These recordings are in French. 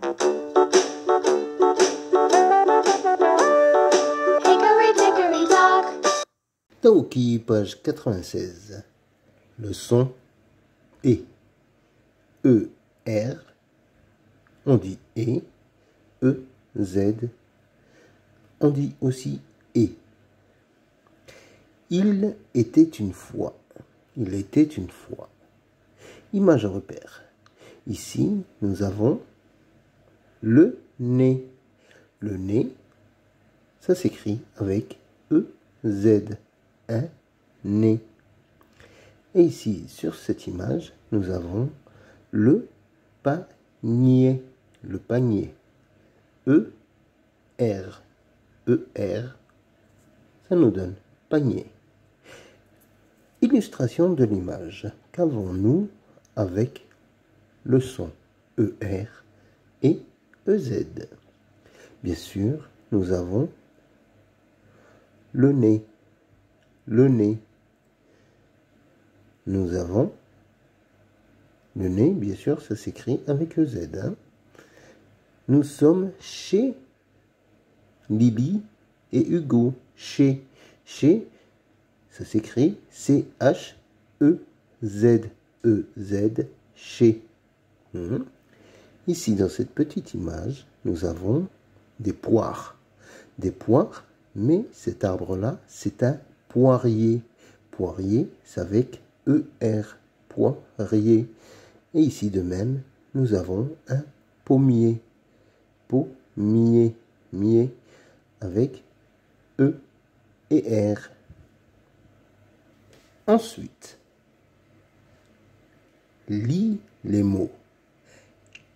Hickory dickory dock. Taoki, page 96. Le son E. E, R. On dit E. E, Z. On dit aussi E. Il était une fois. Il était une fois. Image à repère. Ici, nous avons le nez. Le nez, ça s'écrit avec E, Z. Un nez. Et ici, sur cette image, nous avons le panier. Le panier. E, R. E, R. Ça nous donne panier. Illustration de l'image. Qu'avons-nous avec le son ER et EZ? Bien sûr, nous avons le nez. Le nez. Nous avons le nez, bien sûr, ça s'écrit avec EZ. Hein. Nous sommes chez Lily et Hugo. Chez, ça s'écrit C-H-E-Z. E-Z, chez. Ici, dans cette petite image, nous avons des poires. Des poires, mais cet arbre-là, c'est un poirier. Poirier, c'est avec ER. Poirier. Et ici, de même, nous avons un pommier. Pommier. Mier, avec E et R. Ensuite, lis les mots.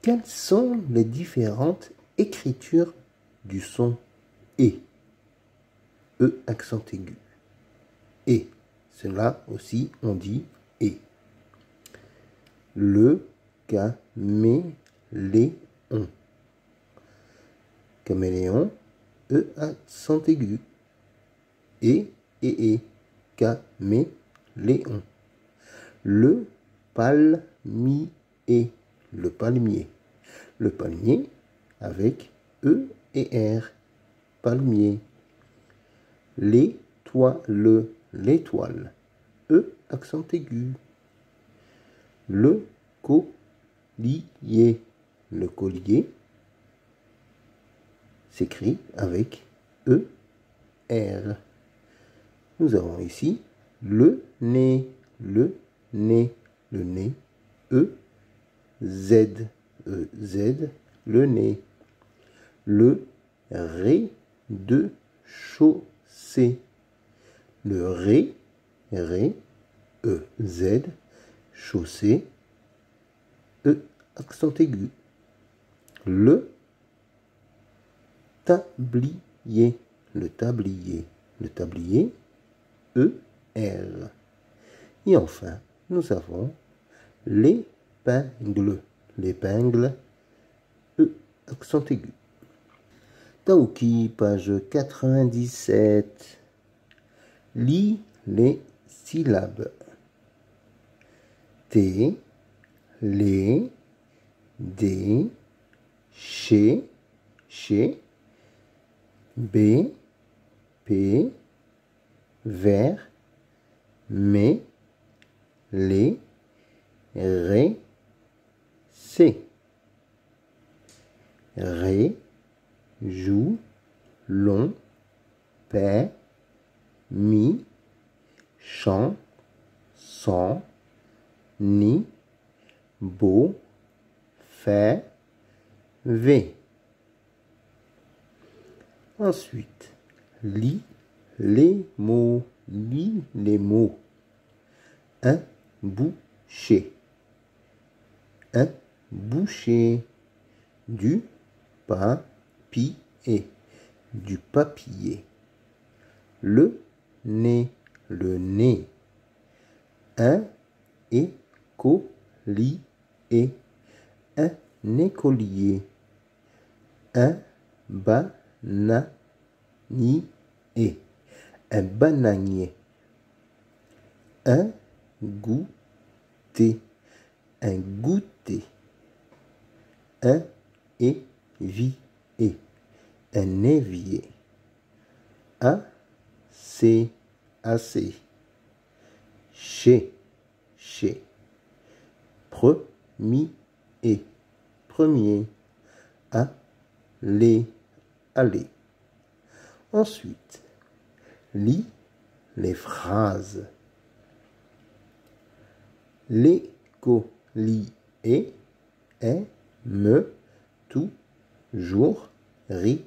Quelles sont les différentes écritures du son E? E accent aigu. Et, cela aussi on dit E. Le caméléon. Caméléon, E accent aigu. Et. Caméléon. Le palmier. Le palmier. Le palmier avec E et R. Palmier. L'étoile. L'étoile. E accent aigu. Le collier. Le collier s'écrit avec E, R. Nous avons ici le nez. Le nez. Le nez. E, Z. E, Z. Le nez. Le rez-de-chaussée. Le ré, E, Z. Chaussée. E, accent aigu. Le tablier. Le tablier. Le tablier. E, R. Et enfin, nous avons l'épingle. L'épingle. E, accent aigu. Taoki, page 97. Lis les syllabes. T, les, des, chez, B, P, vers, mais, les, ré, C. Ré, joue, long, paix, mi, chant, sans, ni, beau, fait, V. Ensuite, lis les mots. Lis les mots. Un boucher. Un boucher. Du papier. Du papier. Le nez. Le nez. Un écolier. Un écolier. Un bananier. Un bananier. Un goûter. Un goûter. Un évier, un évier. Assez, assez. Chez, premier, premier. Aller, aller. Ensuite, lis les phrases. L'écolier aime toujours rire.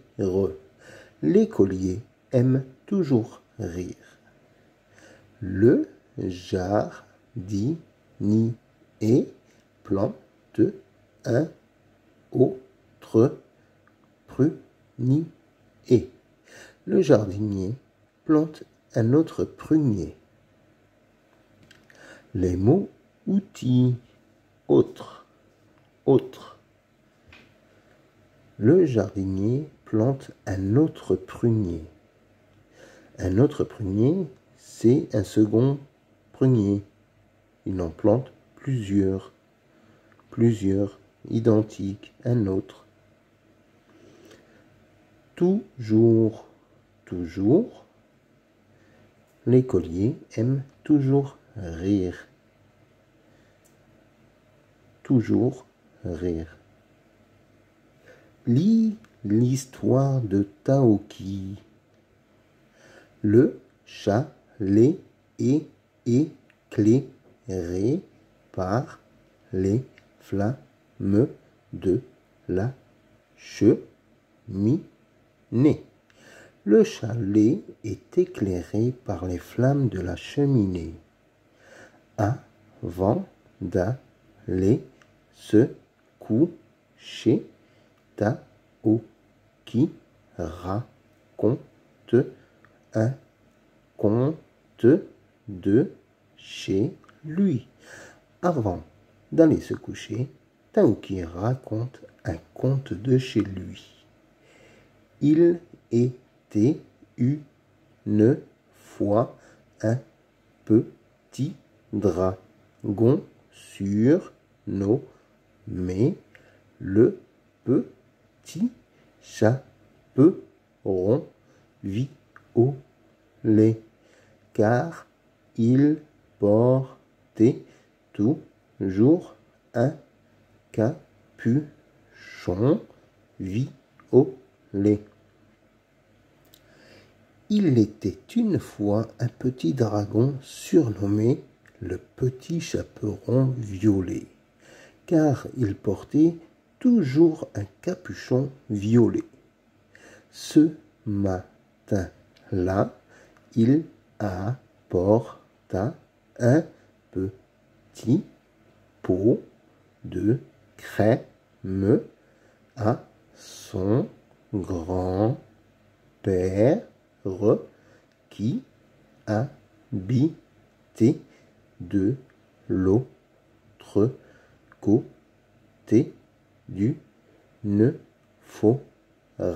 L'écolier aime toujours rire. Le jardinier plante un autre prunier. Le jardinier plante un autre prunier. Les mots outils. Autre, autre. Le jardinier plante un autre prunier. Un autre prunier, c'est un second prunier. Il en plante plusieurs, identiques, un autre. Toujours, toujours. L'écolier aime toujours rire. Toujours rire. Lis l'histoire de Taoki. Le chalet est éclairé par les flammes de la cheminée. Le chalet est éclairé par les flammes de la cheminée. Avant d'aller se coucher, Taoki raconte un conte de chez lui. Avant d'aller se coucher, Taoki raconte un conte de chez lui. Il était une fois un petit dragon surnommé le petit chaperon violet, car il portait toujours un capuchon violet. Il était une fois un petit dragon surnommé le petit chaperon violet, car il portait toujours un capuchon violet. Ce matin-là, il apporta un petit pot de crème à son grand-père qui habitait de l'autre côté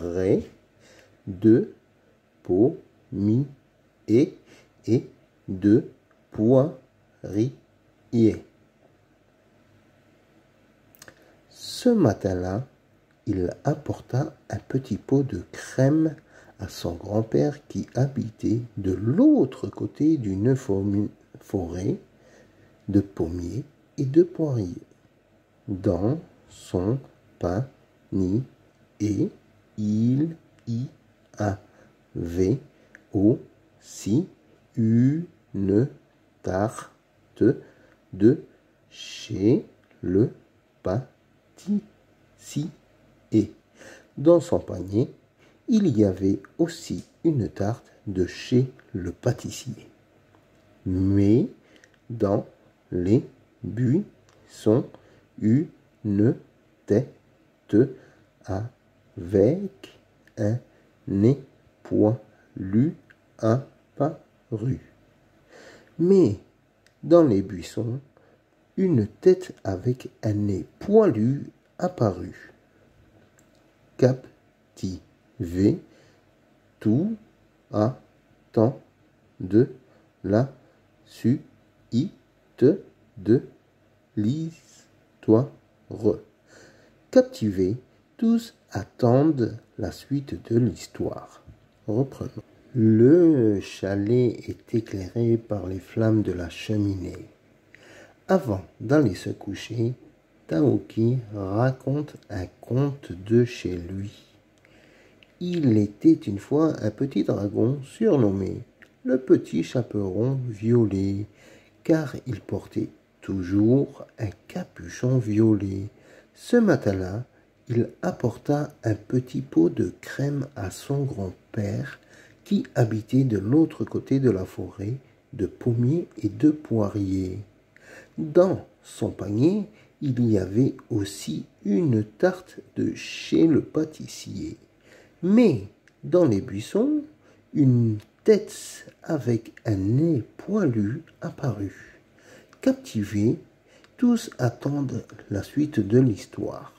d'une forêt de pommiers et de poiriers. Ce matin-là, il apporta un petit pot de crème à son grand-père qui habitait de l'autre côté d'une forêt de pommiers et de poiriers. Dans son panier, il y avait aussi une tarte de chez le pâtissier. Dans son panier, il y avait aussi une tarte de chez le pâtissier. Mais dans les buissons, une tête avec un nez poilu apparut. Mais dans les buissons, une tête avec un nez poilu apparut. Captivé, tout à temps de la suite de l'histoire. Captivé, Tous attendent la suite de l'histoire. Reprenons. Le chalet est éclairé par les flammes de la cheminée. Avant d'aller se coucher, Taoki raconte un conte de chez lui. Il était une fois un petit dragon surnommé le petit chaperon violet, car il portait toujours un capuchon violet. Ce matin-là, il apporta un petit pot de crème à son grand-père qui habitait de l'autre côté de la forêt de pommiers et de poiriers. Dans son panier, il y avait aussi une tarte de chez le pâtissier. Mais dans les buissons, une tête avec un nez poilu apparut. Captivés, tous attendent la suite de l'histoire.